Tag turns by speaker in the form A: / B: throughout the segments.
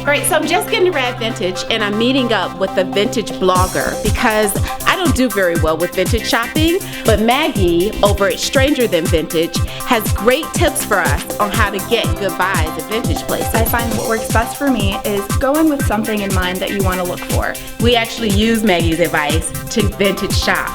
A: All right, so I'm just getting to Rad Vintage and I'm meeting up with a vintage blogger because I don't do very well with vintage shopping, but Maggie over at Stranger Than Vintage has great tips for us on how to get good buys at vintage places.
B: I find what works best for me is go in with something in mind that you want to look for.
A: We actually use Maggie's advice to vintage shop.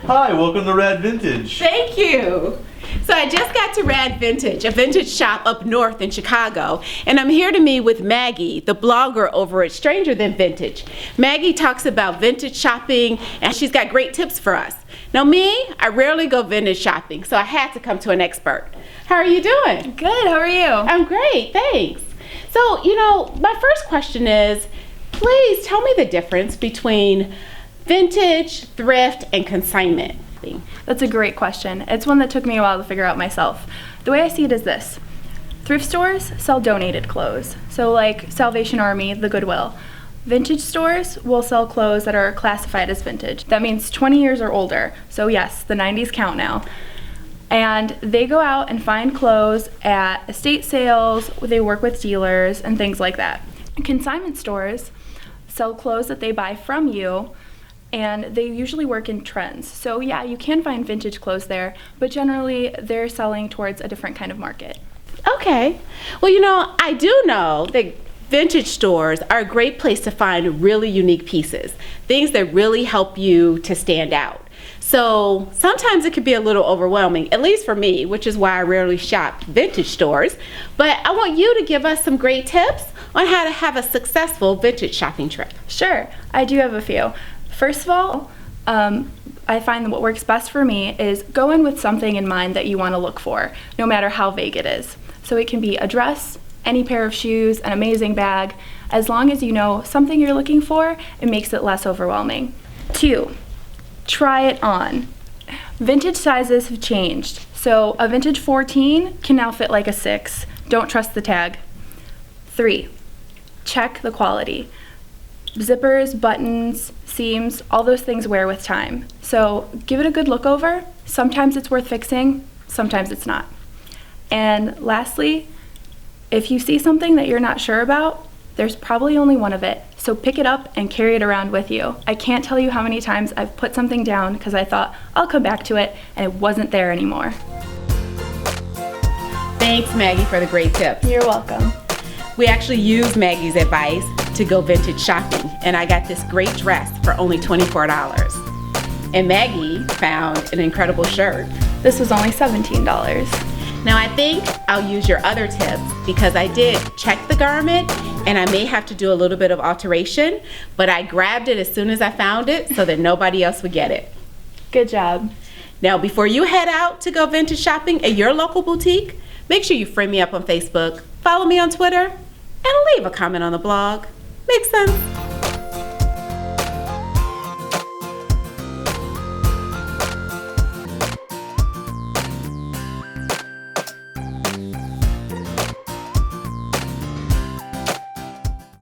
C: Hi, welcome to Rad Vintage.
A: Thank you. So I just got to Rad Vintage, a vintage shop up north in Chicago, and I'm here to meet with Maggie, the blogger over at Stranger Than Vintage. Maggie talks about vintage shopping, and she's got great tips for us. Now me, I rarely go vintage shopping, so I had to come to an expert. How are you doing?
B: Good, how are you?
A: I'm great, thanks. So, my first question is, please tell me the difference between vintage, thrift, and consignment.
B: That's a great question. It's one that took me a while to figure out myself. The way I see it is this. Thrift stores sell donated clothes, so like Salvation Army, the Goodwill. Vintage stores will sell clothes that are classified as vintage. That means 20 years or older, so yes, the 90s count now. And they go out and find clothes at estate sales, they work with dealers, and things like that. Consignment stores sell clothes that they buy from you, and they usually work in trends. So yeah, you can find vintage clothes there, but generally they're selling towards a different kind of market.
A: Okay. Well, I do know that vintage stores are a great place to find really unique pieces, things that really help you to stand out. So sometimes it can be a little overwhelming, at least for me, which is why I rarely shop vintage stores. But I want you to give us some great tips on how to have a successful vintage shopping trip.
B: Sure, I do have a few. First of all, I find that what works best for me is go in with something in mind that you want to look for, no matter how vague it is. So it can be a dress, any pair of shoes, an amazing bag. As long as you know something you're looking for, it makes it less overwhelming. 2, try it on. Vintage sizes have changed. So a vintage 14 can now fit like a 6. Don't trust the tag. 3, check the quality. Zippers, buttons, seams, all those things wear with time. So give it a good look over. Sometimes it's worth fixing, sometimes it's not. And lastly, if you see something that you're not sure about, there's probably only one of it. So pick it up and carry it around with you. I can't tell you how many times I've put something down because I thought I'll come back to it and it wasn't there anymore.
A: Thanks, Maggie, for the great tips.
B: You're welcome.
A: We actually used Maggie's advice to go vintage shopping, and I got this great dress for only $24. And Maggie found an incredible shirt.
B: This was only $17.
A: Now I think I'll use your other tips because I did check the garment and I may have to do a little bit of alteration, but I grabbed it as soon as I found it so that nobody else would get it.
B: Good job.
A: Now before you head out to go vintage shopping at your local boutique, make sure you friend me up on Facebook, follow me on Twitter, and leave a comment on the blog. Makes sense?